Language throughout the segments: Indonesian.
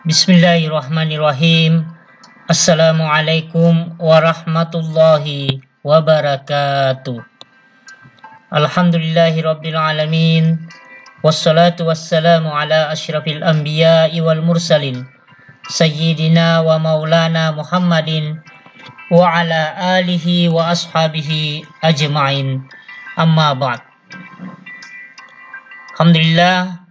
Bismillahirrahmanirrahim. Assalamualaikum warahmatullahi wabarakatuh. Alhamdulillahirabbil alamin. Wassalatu wassalamu ala asyrafil anbiya'i wal mursalin. Sayyidina wa maulana Muhammadin wa ala alihi wa ashabihi ajma'in. Amma ba'd. Alhamdulillah.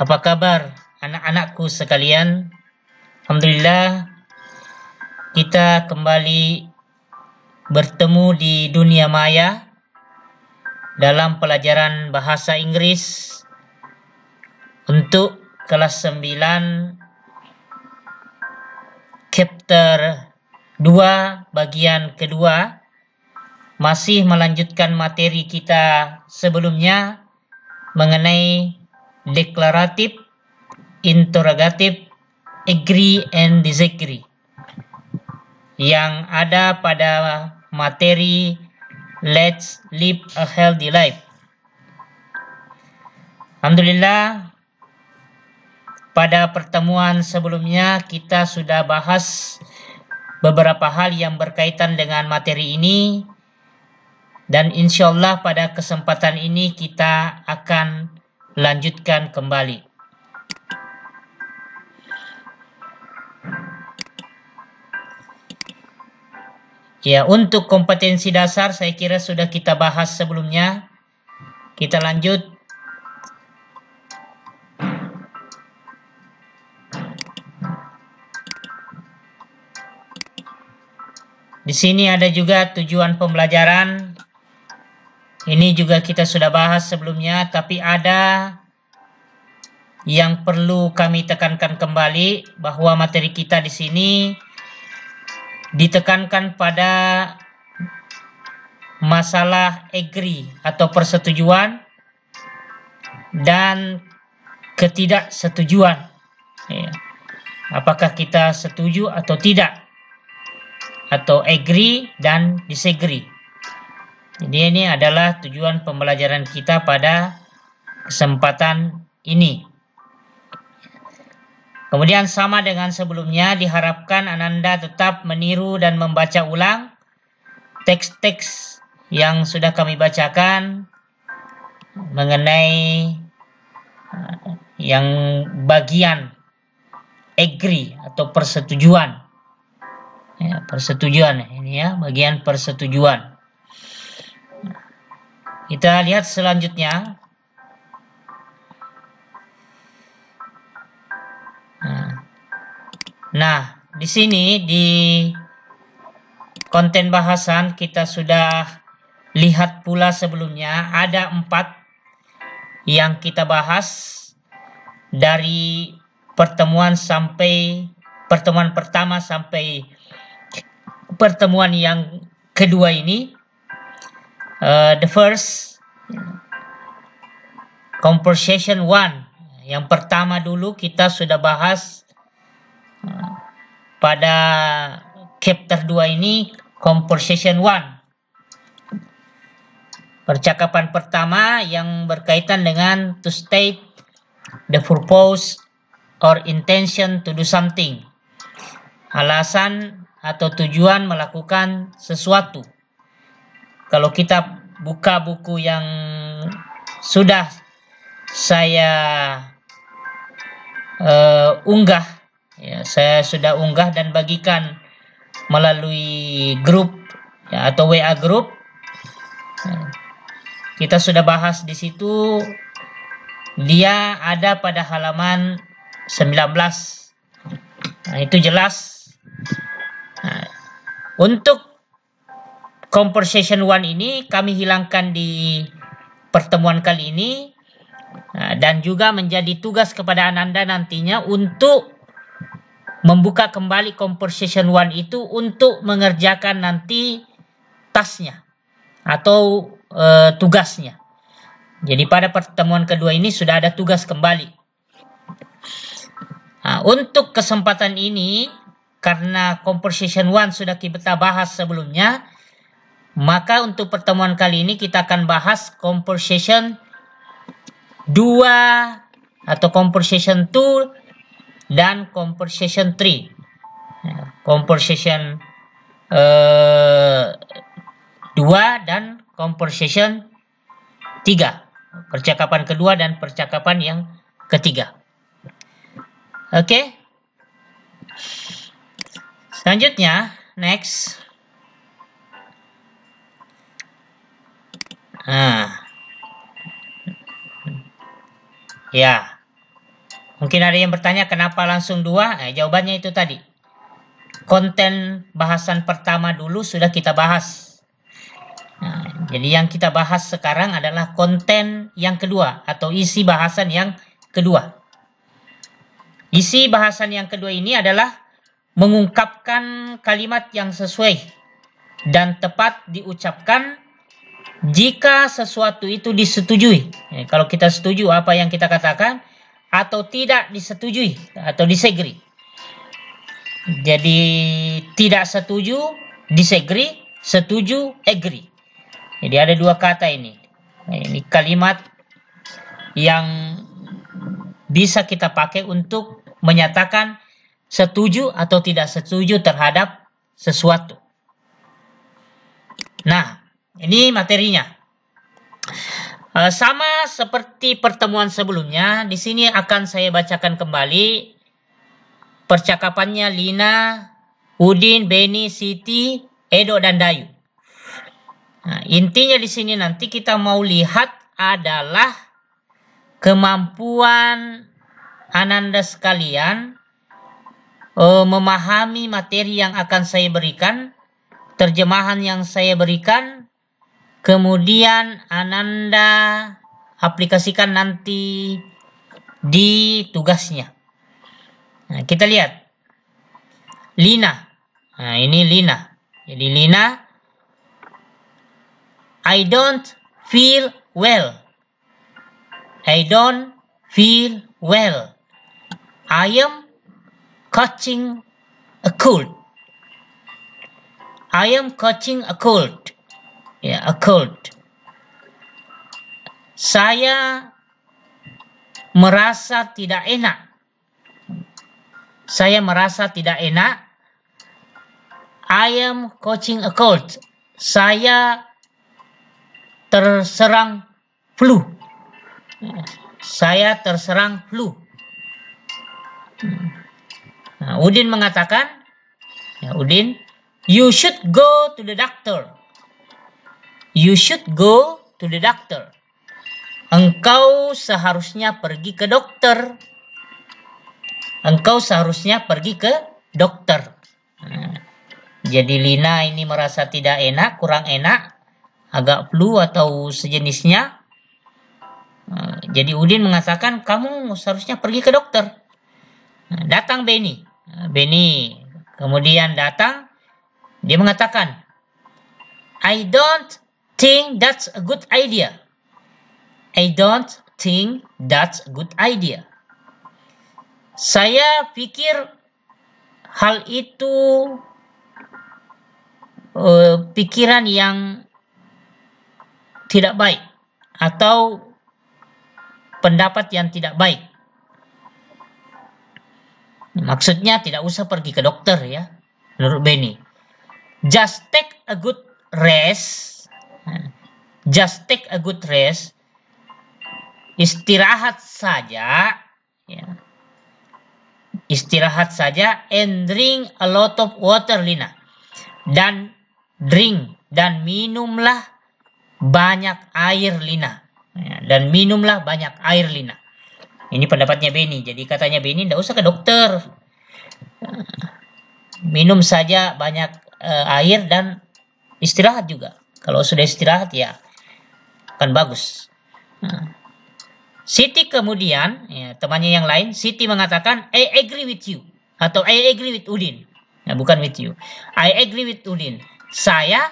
Apa kabar anak-anakku sekalian? Alhamdulillah kita kembali bertemu di dunia maya dalam pelajaran bahasa Inggris untuk kelas 9 chapter 2 bagian kedua, masih melanjutkan materi kita sebelumnya mengenai deklaratif, interrogatif, agree and disagree yang ada pada materi Let's Live a Healthy Life. Alhamdulillah, pada pertemuan sebelumnya kita sudah bahas beberapa hal yang berkaitan dengan materi ini, dan insyaallah pada kesempatan ini kita akan lanjutkan kembali. Ya, untuk kompetensi dasar saya kira sudah kita bahas sebelumnya. Kita lanjut. Di sini ada juga tujuan pembelajaran. Ini juga kita sudah bahas sebelumnya, tapi ada yang perlu kami tekankan kembali, bahwa materi kita di sini ditekankan pada masalah agree atau persetujuan dan ketidaksetujuan. Ya. Apakah kita setuju atau tidak, atau agree dan disagree. Jadi ini adalah tujuan pembelajaran kita pada kesempatan ini. Kemudian sama dengan sebelumnya, diharapkan Ananda tetap meniru dan membaca ulang teks-teks yang sudah kami bacakan mengenai yang bagian agree atau persetujuan. Ya, persetujuan ini ya, bagian persetujuan. Kita lihat selanjutnya. Nah, di sini di konten bahasan kita sudah lihat pula sebelumnya ada 4 yang kita bahas dari pertemuan pertama sampai pertemuan yang kedua ini. The first conversation 1. Yang pertama dulu kita sudah bahas pada chapter 2 ini, conversation 1. Percakapan pertama yang berkaitan dengan to state the purpose or intention to do something. Alasan atau tujuan melakukan sesuatu. Kalau kita buka buku yang sudah saya unggah, ya, saya sudah unggah dan bagikan melalui grup ya, atau WA grup. Kita sudah bahas di situ. Dia ada pada halaman 19. Nah, itu jelas. Nah, untuk conversation 1 ini kami hilangkan di pertemuan kali ini, dan juga menjadi tugas kepada Ananda nantinya untuk membuka kembali conversation 1 itu untuk mengerjakan nanti tasnya atau tugasnya. Jadi pada pertemuan kedua ini sudah ada tugas kembali. Nah, untuk kesempatan ini, karena conversation 1 sudah kita bahas sebelumnya, maka untuk pertemuan kali ini kita akan bahas conversation 2 atau conversation 2 dan conversation 3. Conversation 2 dan conversation 3. Percakapan kedua dan percakapan yang ketiga. Oke. Selanjutnya, next. Ya. Mungkin ada yang bertanya kenapa langsung 2? Jawabannya itu tadi. Konten bahasan pertama dulu sudah kita bahas. Jadi yang kita bahas sekarang adalah konten yang kedua atau isi bahasan yang kedua. Isi bahasan yang kedua ini adalah mengungkapkan kalimat yang sesuai dan tepat diucapkan jika sesuatu itu disetujui. Kalau kita setuju apa yang kita katakan atau tidak disetujui atau disagree. Jadi tidak setuju, disagree, setuju, agree. Jadi ada 2 kata ini. Ini kalimat yang bisa kita pakai untuk menyatakan setuju atau tidak setuju terhadap sesuatu. Nah, ini materinya. Sama seperti pertemuan sebelumnya, di sini akan saya bacakan kembali percakapannya Lina, Udin, Beni, Siti, Edo, dan Dayu. Nah, intinya di sini nanti kita mau lihat adalah kemampuan Ananda sekalian memahami materi yang akan saya berikan, terjemahan yang saya berikan, kemudian Ananda aplikasikan nanti di tugasnya. Nah, kita lihat. Lina. Nah, ini Lina. Jadi Lina, I don't feel well. I don't feel well. I am catching a cold. I am catching a cold. Ya, a cold. Saya merasa tidak enak. Saya merasa tidak enak. I am catching a cold. Saya terserang flu. Saya terserang flu. Nah, Udin mengatakan, Udin, you should go to the doctor. You should go to the doctor. Engkau seharusnya pergi ke dokter. Engkau seharusnya pergi ke dokter. Jadi Lina ini merasa tidak enak, kurang enak, agak flu atau sejenisnya. Jadi Udin mengatakan kamu seharusnya pergi ke dokter. Datang Beni. Beni kemudian datang. Dia mengatakan, I don't think that's a good idea. I don't think that's a good idea. Saya pikir hal itu pikiran yang tidak baik atau pendapat yang tidak baik. Maksudnya tidak usah pergi ke dokter ya, menurut Beni. Just take a good rest. Just take a good rest. Istirahat saja. Ya. Istirahat saja and drink a lot of water, Lina. Dan drink dan minumlah banyak air, Lina. Ya, dan minumlah banyak air, Lina. Ini pendapatnya Beni. Jadi katanya Beni tidak usah ke dokter. Minum saja banyak air dan istirahat juga. Kalau sudah istirahat ya akan bagus. Siti kemudian, ya, temannya yang lain, Siti mengatakan, I agree with you. Atau I agree with Udin. Ya, bukan with you. I agree with Udin. Saya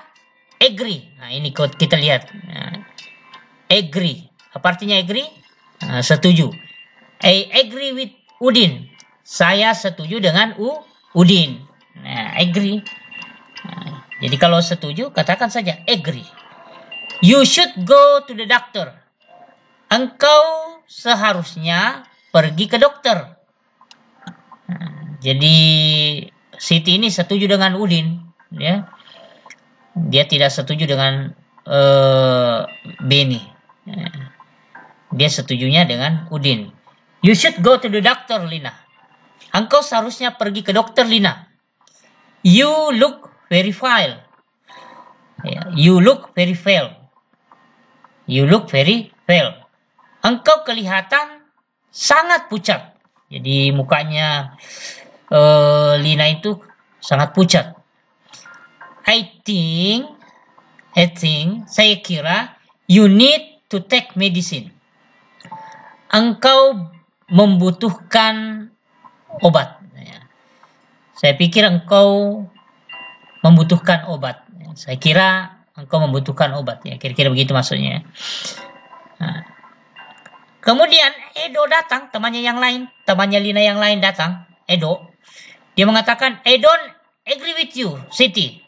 agree. Nah, ini kita lihat. Ya, agree. Apa artinya agree? Nah, setuju. I agree with Udin. Saya setuju dengan Udin. Nah, agree. Nah, jadi kalau setuju, katakan saja agree. You should go to the doctor. Engkau seharusnya pergi ke dokter. Jadi Siti ini setuju dengan Udin, ya. Dia tidak setuju dengan Beni. Dia setujunya dengan Udin. You should go to the doctor, Lina. Engkau seharusnya pergi ke dokter, Lina. You look very frail. You look very frail. You look very frail. Engkau kelihatan sangat pucat. Jadi mukanya Lina itu sangat pucat. I think, saya kira you need to take medicine. Engkau membutuhkan obat. Saya pikir engkau membutuhkan obat. Saya kira engkau membutuhkan obat. Ya, kira-kira begitu maksudnya. Nah. Kemudian Edo datang, temannya Lina yang lain datang, Edo. Dia mengatakan, I don't agree with you, Siti.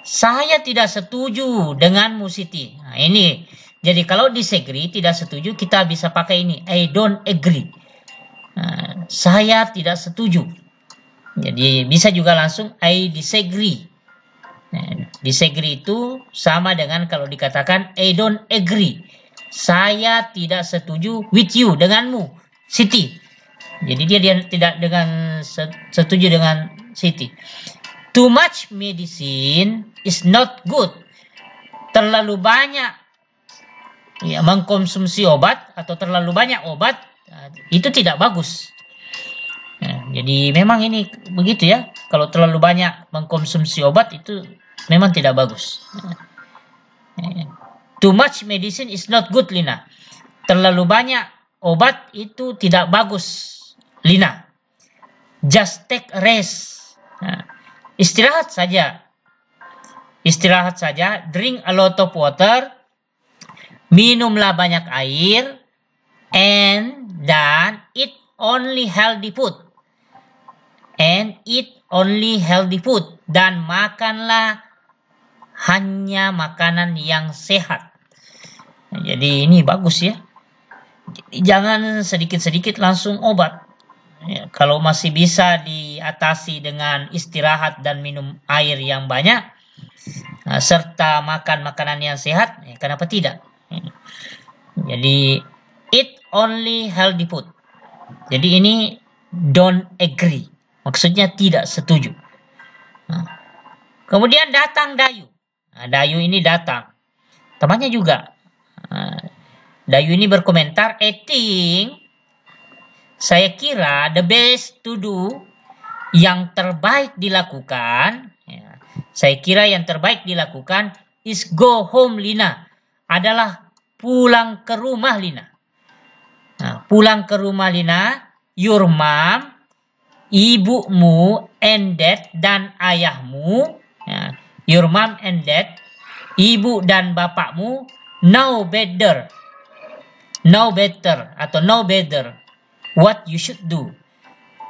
Saya tidak setuju denganmu, Siti. Nah, ini. Jadi kalau disagree, tidak setuju, kita bisa pakai ini. I don't agree. Nah, saya tidak setuju. Jadi bisa juga langsung I disagree. Nah, disagree itu sama dengan kalau dikatakan I don't agree. Saya tidak setuju with you, denganmu, Siti. Jadi dia tidak setuju dengan Siti. Too much medicine is not good. Terlalu banyak mengkonsumsi obat atau terlalu banyak obat itu tidak bagus. Jadi memang ini begitu ya. Kalau terlalu banyak mengkonsumsi obat itu memang tidak bagus. Too much medicine is not good, Lina. Terlalu banyak obat itu tidak bagus, Lina. Just take a rest. Istirahat saja. Istirahat saja. Drink a lot of water. Minumlah banyak air. Dan eat only healthy food. Dan makanlah hanya makanan yang sehat. Jadi ini bagus ya. Jangan sedikit-sedikit langsung obat. Ya, kalau masih bisa diatasi dengan istirahat dan minum air yang banyak, serta makan makanan yang sehat, kenapa tidak? Jadi eat only healthy food. Jadi ini don't agree. Maksudnya tidak setuju. Kemudian datang Dayu. Dayu ini datang. Temannya juga. Dayu ini berkomentar, saya kira the best to do, yang terbaik dilakukan, saya kira yang terbaik dilakukan is go home, Lina. Adalah pulang ke rumah, Lina. Pulang ke rumah, Lina. Your mom, ibumu, and dad, dan ayahmu. Your mom and dad, ibu dan bapakmu, know better what you should do.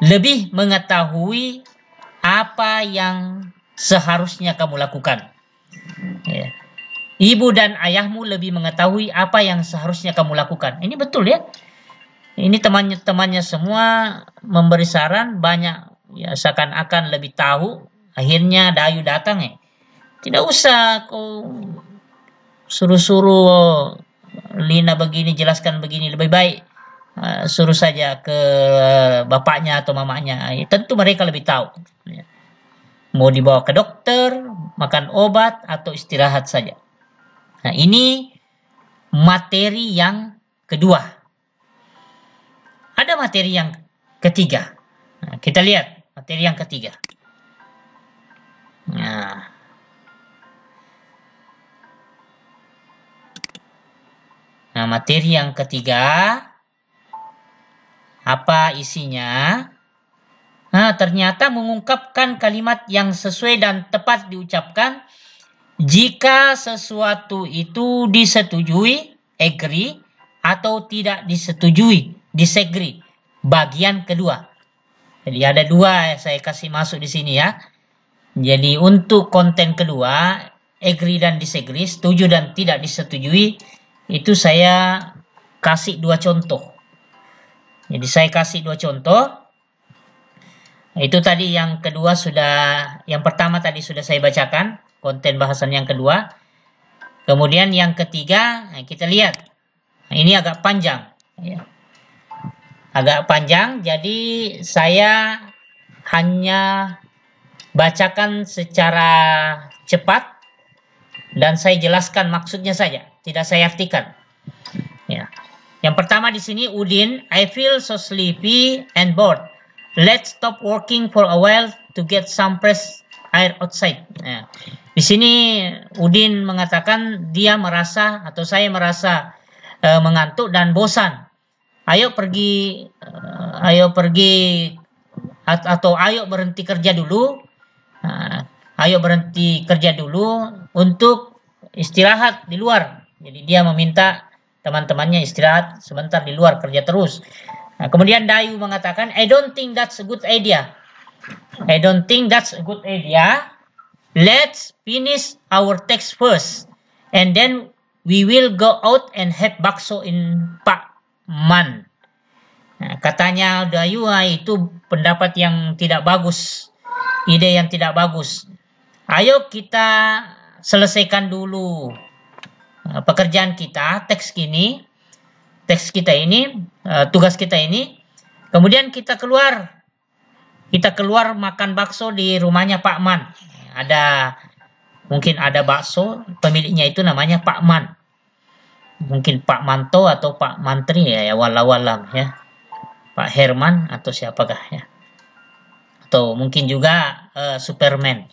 Lebih mengetahui apa yang seharusnya kamu lakukan. Ibu dan ayahmu lebih mengetahui apa yang seharusnya kamu lakukan. Ini betul ya. Ini temannya semua memberi saran, banyak ya, seakan-akan lebih tahu. Akhirnya Dayu datang ya. Tidak usah kau suruh-suruh Lina begini, jelaskan begini, lebih baik suruh saja ke bapaknya atau mamanya. Tentu mereka lebih tahu. Mau dibawa ke dokter, makan obat, atau istirahat saja. Nah, ini materi yang kedua. Ada materi yang ketiga. Nah, kita lihat materi yang ketiga. Nah, materi yang ketiga, apa isinya? Nah, ternyata mengungkapkan kalimat yang sesuai dan tepat diucapkan jika sesuatu itu disetujui, agree, atau tidak disetujui, disagree. Bagian kedua. Jadi ada dua saya kasih masuk di sini ya. Jadi untuk konten kedua, agree dan disagree, setuju dan tidak disetujui, itu saya kasih dua contoh. Jadi saya kasih dua contoh. Itu tadi yang kedua yang pertama tadi sudah saya bacakan, konten bahasan yang kedua. Kemudian yang ketiga, kita lihat. Ini agak panjang. Ya. Agak panjang, jadi saya hanya bacakan secara cepat dan saya jelaskan maksudnya saja, tidak saya artikan. Ya. Yang pertama di sini, Udin, I feel so sleepy and bored. Let's stop working for a while to get some fresh air outside. Ya. Di sini Udin mengatakan dia merasa atau saya merasa mengantuk dan bosan. Ayo pergi atau ayo berhenti kerja dulu. Ayo berhenti kerja dulu untuk istirahat di luar. Jadi dia meminta teman-temannya istirahat sebentar di luar, kerja terus. Kemudian Dayu mengatakan, I don't think that's a good idea. I don't think that's a good idea. Let's finish our text first. And then we will go out and have bakso in Pak Man. Katanya Dayu, itu pendapat yang tidak bagus. Ide yang tidak bagus. Ayo kita selesaikan dulu pekerjaan kita, teks kita ini, tugas kita ini. Kemudian kita keluar makan bakso di rumahnya Pak Man. Mungkin ada bakso, pemiliknya itu namanya Pak Man. Mungkin Pak Manto atau Pak Mantri ya walau-walam ya. Pak Herman atau siapakah ya. Atau mungkin juga Superman.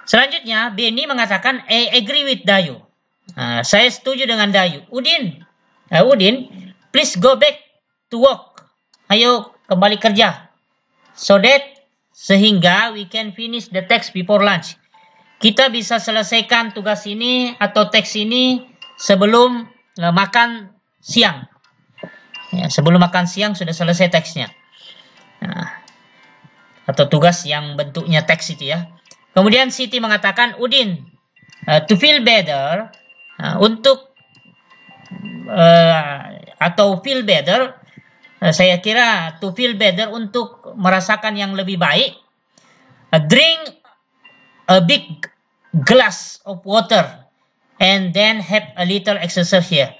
Selanjutnya Benny mengatakan I agree with Dayu. Saya setuju dengan Dayu. Udin, please go back to work. Ayo kembali kerja. Sehingga we can finish the text before lunch. Kita bisa selesaikan tugas ini atau teks ini sebelum makan siang. Ya, sebelum makan siang sudah selesai teksnya. Atau tugas yang bentuknya teks itu ya. Kemudian Siti mengatakan, Udin, to feel better, feel better, saya kira to feel better untuk merasakan yang lebih baik, drink a big glass of water and then have a little exercise here.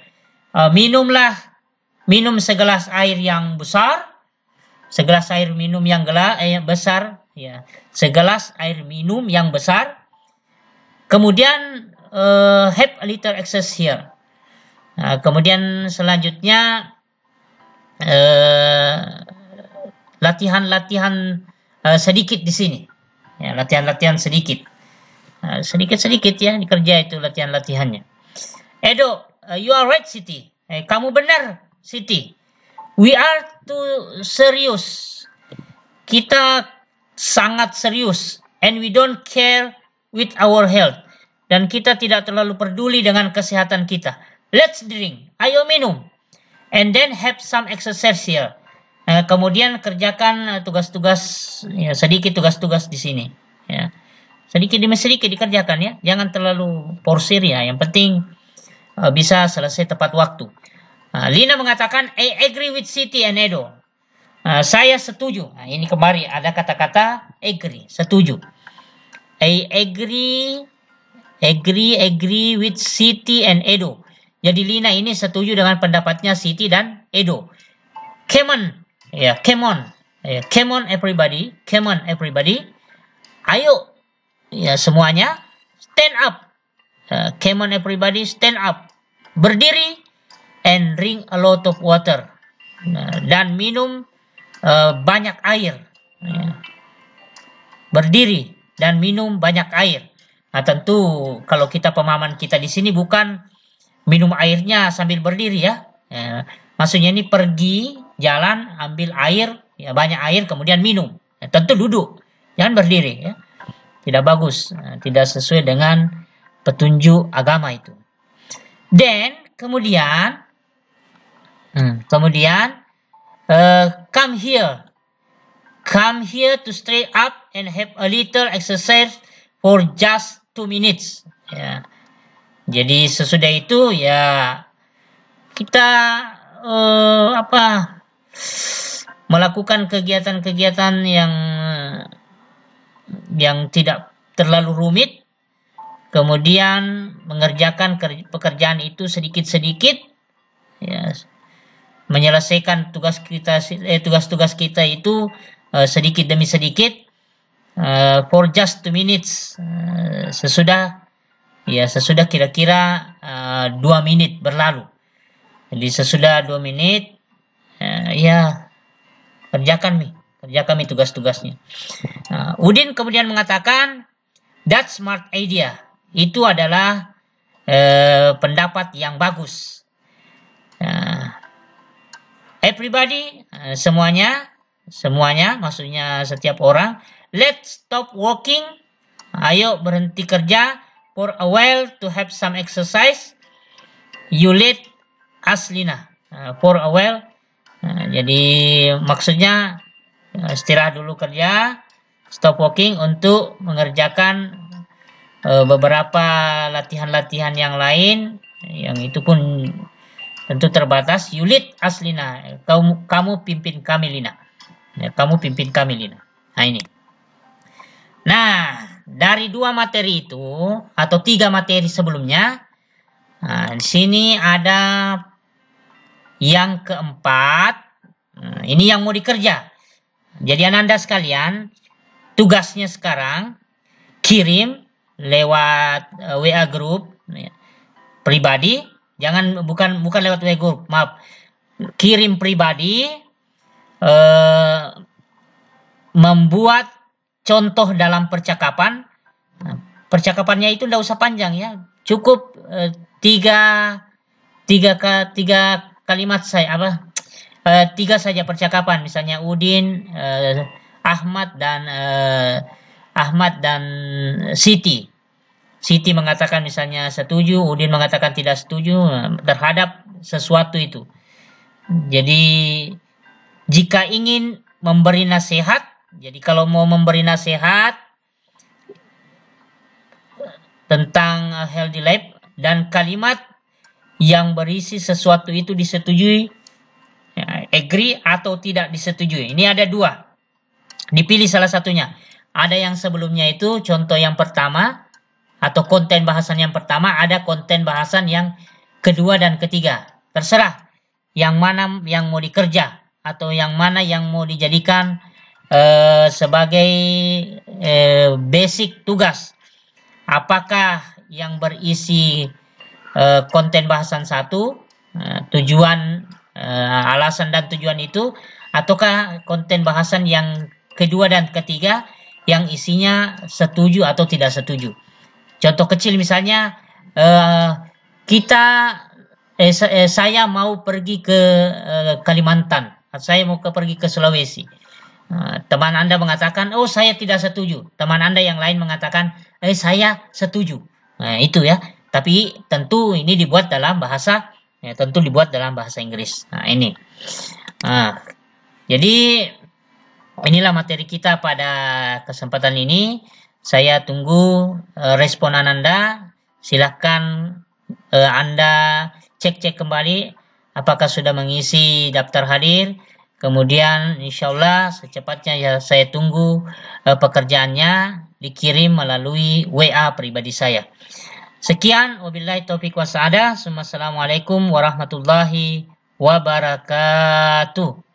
Minum segelas air yang besar, segelas air minum yang besar, ya, segelas air minum yang besar. Kemudian have a little exercise here. Kemudian selanjutnya latihan sedikit di sini. Ya, latihan sedikit. Sedikit-sedikit ya dikerja itu latihannya. Edo, you are right, Siti. Kamu benar, Siti. We are too serious. Kita sangat serius. And we don't care with our health. Dan kita tidak terlalu peduli dengan kesehatan kita. Let's drink. Ayo minum. And then have some exercise here. Kemudian kerjakan tugas-tugas, ya, sedikit tugas-tugas di sini. Ya. Sedikit demi sedikit dikerjakan ya. Jangan terlalu porsir ya. Yang penting bisa selesai tepat waktu. Lina mengatakan, I agree with Siti and Edo. Saya setuju. Ini kembali ada kata-kata agree, setuju. I agree with Siti and Edo. Jadi Lina ini setuju dengan pendapatnya Siti dan Edo. Come on everybody. Ayo ya semuanya stand up. Come on everybody, stand up. Berdiri and drink a lot of water. Dan minum banyak air. Berdiri dan minum banyak air. Nah, tentu kalau pemahaman kita di sini bukan minum airnya sambil berdiri ya. Maksudnya ini pergi jalan ambil air, ya banyak air kemudian minum. Tentu duduk, jangan berdiri ya. Tidak bagus, tidak sesuai dengan petunjuk agama itu. Dan kemudian come here to stay up and have a little exercise for just 2 minutes. Ya. Jadi sesudah itu ya kita melakukan kegiatan-kegiatan yang tidak terlalu rumit, kemudian mengerjakan pekerjaan itu sedikit-sedikit, ya, menyelesaikan tugas-tugas kita itu sedikit demi sedikit, for just 2 minutes, sesudah kira-kira 2 menit berlalu. Jadi sesudah 2 menit, ya kerjakan tugas-tugasnya. Udin kemudian mengatakan, that smart idea, itu adalah pendapat yang bagus. Everybody, semuanya, maksudnya setiap orang, let's stop working, ayo berhenti kerja, for a while to have some exercise, you let us Lina, for a while, jadi maksudnya istirahat dulu kerja, stop working untuk mengerjakan beberapa latihan-latihan yang lain, yang itu pun tentu terbatas. You lead us Lina, kamu pimpin kami Lina, kamu pimpin kami Lina. Nah ini. Nah, dari 2 materi itu atau 3 materi sebelumnya, di sini ada yang keempat. Ini yang mau dikerja. Jadi Ananda sekalian, tugasnya sekarang kirim lewat WA group pribadi, bukan lewat WA group, maaf, kirim pribadi, membuat contoh dalam percakapan. Percakapannya itu tidak usah panjang ya, cukup 3 kalimat saja, 3 saja percakapan. Misalnya Udin, Ahmad dan Siti. Siti mengatakan misalnya setuju, Udin mengatakan tidak setuju terhadap sesuatu itu. Jadi jika ingin memberi nasihat, jadi kalau mau memberi nasihat tentang healthy life dan kalimat yang berisi sesuatu itu disetujui, agree atau tidak disetujui. Ini ada 2. Dipilih salah satunya. Ada yang sebelumnya itu contoh yang pertama atau konten bahasan yang pertama, ada konten bahasan yang kedua dan ketiga. Terserah yang mana yang mau dikerja atau yang mana yang mau dijadikan sebagai basic tugas. Apakah yang berisi konten bahasan 1, tujuan, alasan dan tujuan itu, ataukah konten bahasan yang kedua dan ketiga yang isinya setuju atau tidak setuju. Contoh kecil misalnya, saya mau pergi ke Kalimantan, saya mau pergi ke Sulawesi. Teman Anda mengatakan, oh saya tidak setuju. Teman Anda yang lain mengatakan, saya setuju. Nah itu ya. Tapi tentu ini dibuat dalam bahasa Inggris. Nah ini. Jadi inilah materi kita pada kesempatan ini. Saya tunggu responan Anda. Silahkan Anda cek kembali apakah sudah mengisi daftar hadir. Kemudian insya Allah secepatnya ya saya tunggu pekerjaannya dikirim melalui WA pribadi saya. Sekian, wabillahi taufiq wa sa'adah. Assalamualaikum warahmatullahi wabarakatuh.